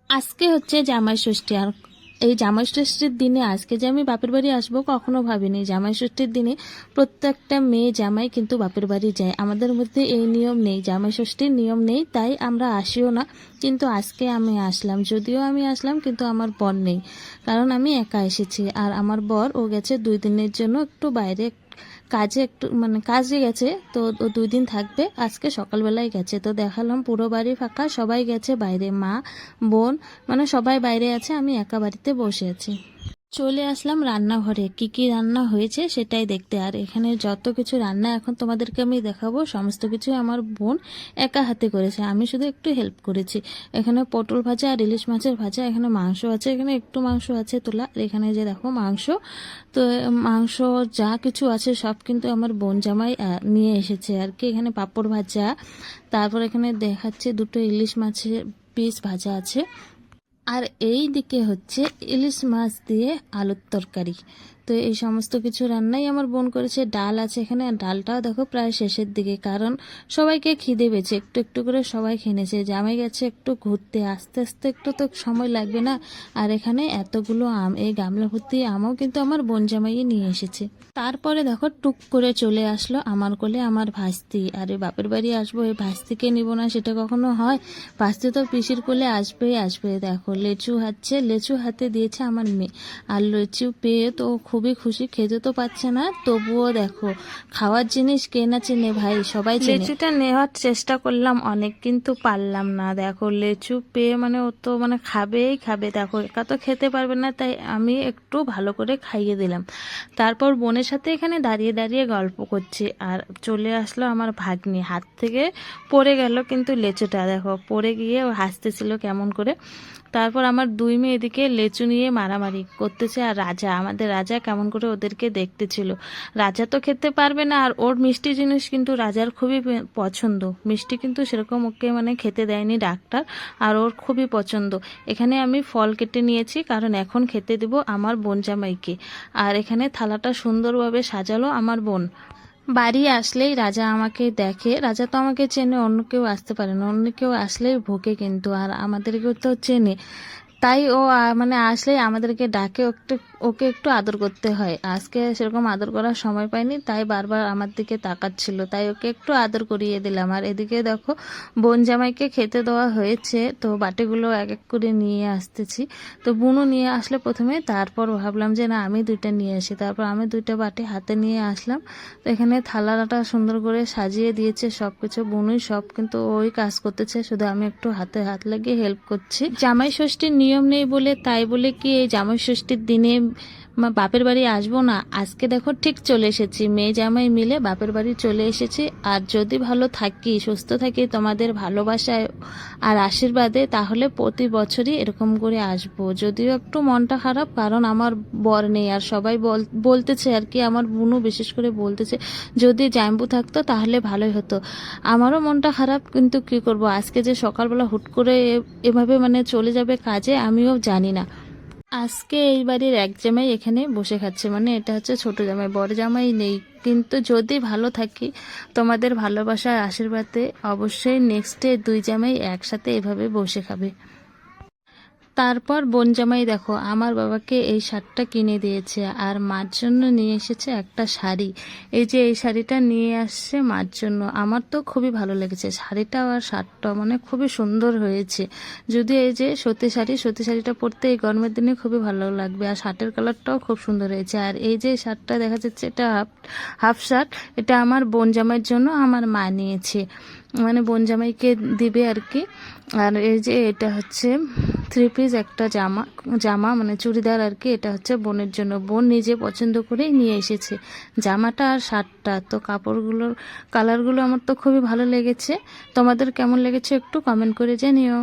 আজকে হচ্ছে জামাই ষষ্ঠী। আর এই জামাই ষষ্ঠীর দিনে আজকে যে আমি বাপের বাড়ি আসবো কখনো ভাবিনি। জামাই ষষ্ঠীর দিনে প্রত্যেকটা মেয়ে জামাই কিন্তু বাপের বাড়ি যায়। আমাদের মধ্যে এই নিয়ম নেই, জামাই ষষ্ঠীর নিয়ম নেই, তাই আমরা আসিও না। কিন্তু আজকে আমি আসলাম, যদিও আমি আসলাম কিন্তু আমার বর নেই, কারণ আমি একা এসেছি। আর আমার বর ও গেছে 2 দিনের জন্য একটু বাইরে কাজে, একটু মানে কাজে গেছে, তো ও 2 দিন থাকবে। আজকে সকালবেলায় গেছে, তো দেখালাম পুরো বাড়ি ফাঁকা, সবাই গেছে বাইরে, মা বোন মানে সবাই বাইরে আছে, আমি একা বাড়িতে বসে আছি। চলে আসলাম রান্নাঘরে, কি কি রান্না হয়েছে সেটাই দেখতে। আর এখানে যত কিছু রান্না এখন তোমাদেরকে আমি দেখাবো, সমস্ত কিছু আমার বোন একা হাতে করেছে, আমি শুধু একটু হেল্প করেছি। এখানে পটল ভাজা আর ইলিশ মাছের ভাজা, এখানে মাংস আছে, এখানে একটু মাংস আছে তোলা, আর এখানে যে দেখো মাংস। তো মাংস যা কিছু আছে সব কিন্তু আমার বোন জামাই নিয়ে এসেছে আর কি। এখানে পাঁপড় ভাজা, তারপর এখানে দেখাচ্ছে 2টো ইলিশ মাছের পিস ভাজা আছে। আর এই দিকে হচ্ছে ইলিশ মাছ দিয়ে আলুর তরকারি। তো এই সমস্ত কিছু রান্নাই আমার বোন করেছে। ডাল আছে এখানে, আর ডালটাও দেখো প্রায় শেষের দিকে, কারণ সবাইকে খিদে পেয়েছে, একটু একটু করে সবাই খেয়েছে। জামাই গেছে একটু ঘুরতে, আস্তে আস্তে একটু তো সময় লাগবে না। আর এখানে এতগুলো আম, এই গামলা ভর্তি আমও কিন্তু আমার বোন জামাই নিয়ে এসেছে। তারপরে দেখো টুক করে চলে আসলো আমার কোলে আমার ভাস্তি। আরে বাপের বাড়ি আসবো, এই ভাস্তিকে নিব না সেটা কখনো হয়? ভাস্তি তো পিসির কোলে আসবেই আসবে। দেখো লেচু হাতছে, লেচু হাতে দিয়েছে আমার মেয়ে, আর লেচু পেয়ে তো খুবই খুশি। খেতে তো পাচ্ছে না, তবুও দেখো খাওয়ার জিনিস কে না চেনে ভাই, সবাই চেনে। লেচুটা নেওয়ার চেষ্টা করলাম অনেক, কিন্তু পারলাম না। দেখো লেচু পেয়ে মানে ও তো মানে খাবেই খাবে। দেখো একা তো খেতে পারবে না, তাই আমি একটু ভালো করে খাইয়ে দিলাম। তারপর বোনের সাথে এখানে দাঁড়িয়ে দাঁড়িয়ে গল্প করছি। আর চলে আসলো আমার ভাগ্নি, হাত থেকে পড়ে গেল কিন্তু লেচুটা, দেখো পড়ে গিয়ে ও হাসতেছিল কেমন করে। তারপর আমার 2 মেয়ে এদিকে লেচু নিয়ে মারামারি করতেছে, আর রাজা, আমাদের রাজা কেমন করে ওদেরকে দেখতেছিল। রাজা তো খেতে পারবে না, আর ওর মিষ্টি জিনিস কিন্তু রাজার খুবই পছন্দ। মিষ্টি কিন্তু সেরকম ওকে মানে খেতে দেয়নি ডাক্তার, আর ওর খুবই পছন্দ। এখানে আমি ফল কেটে নিয়েছি, কারণ এখন খেতে দেব আমার বোন জামাইকে। আর এখানে থালাটা সুন্দরভাবে সাজালো আমার বোন। বাড়ি আসলেই রাজা আমাকে দেখে, রাজা তো আমাকে চেনে, অন্য কেউ আসতে পারে না, অন্য কেউ আসলেই ভোগে কিন্তু, আর আমাদেরকেও তো চেনে। তাই ও মানে আসলেই আমাদেরকে ডাকে, ওকে একটু আদর করতে হয়। আজকে সেরকম আদর করার সময় পাইনি, তাই বারবার আমার দিকে তাকাচ্ছিল, তাই ওকে একটু আদর করিয়ে দিলাম। আর এদিকে দেখো বোন জামাইকে খেতে দেওয়া হয়েছে, তো বাটিগুলো এক এক করে নিয়ে আসতেছি। তো বুনু নিয়ে আসলে প্রথমে, তারপর ভাবলাম যে না আমি 2টা নিয়ে আসি, তারপর আমি 2টা বাটি হাতে নিয়ে আসলাম। তো এখানে থালাটা সুন্দর করে সাজিয়ে দিয়েছে সব কিছু, বুনুই সব কিন্তু ওই কাজ করতেছে, শুধু আমি একটু হাতে হাত লাগিয়ে হেল্প করছি। জামাই ষষ্ঠীর নিয়ম নেই বলে, তাই বলে কি এই জামাই ষষ্ঠীর দিনে বাপের বাড়ি আসবো না? আজকে দেখো ঠিক চলে এসেছি, মেয়ে জামাই মিলে বাপের বাড়ি চলে এসেছি। আর যদি ভালো থাকি, সুস্থ থাকি তোমাদের ভালোবাসায় আর আশীর্বাদে, তাহলে প্রতি বছরই এরকম করে আসবো। যদিও একটু মনটা খারাপ, কারণ আমার বর নেই। আর সবাই বলতেছে আর কি, আমার বোনও বিশেষ করে বলতেছে যদি জাম্বু থাকতো তাহলে ভালোই হতো। আমারও মনটা খারাপ, কিন্তু কি করব, আজকে যে সকালবেলা হুট করে এভাবে মানে চলে যাবে কাজে, আমিও জানি না। আজকে এই বাড়ির এক জামাই এখানে বসে খাচ্ছে, মানে এটা হচ্ছে ছোট জামাই, বড় জামাই নেই। কিন্তু যদি ভালো থাকি তোমাদের ভালোবাসার আশীর্বাদে, অবশ্যই নেক্সট ডে 2 জামাই একসাথে এভাবে বসে খাবে। তারপর বোন জামাই দেখো আমার বাবাকে এই শার্টটা কিনে দিয়েছে, আর মার জন্য নিয়ে এসেছে একটা শাড়ি। এই যে এই শাড়িটা নিয়ে আসছে মার জন্য, আমার তো খুবই ভালো লেগেছে শাড়িটা আর শার্টটা, মানে খুবই সুন্দর হয়েছে। যদি এই যে সত্যি শাড়িটা পরতে এই গরমের দিনে খুবই ভালো লাগবে। আর শার্টের কালারটাও খুব সুন্দর হয়েছে। আর এই যে শার্টটা দেখা যাচ্ছে, এটা হাফ শার্ট, এটা আমার বোন জামাইয়ের জন্য আমার মা নিয়েছে, মানে বোন জামাইকে দিবে আর কি। আর এই যে এটা হচ্ছে 3 পিস একটা জামা মানে চুড়িদার আর কি, এটা হচ্ছে বোনের জন্য, বোন নিজে পছন্দ করেই নিয়ে এসেছে জামাটা আর শার্টটা। তো কাপড়গুলোর কালারগুলো আমার তো খুবই ভালো লেগেছে। তোমাদের কেমন লেগেছে একটু কমেন্ট করে জানিও।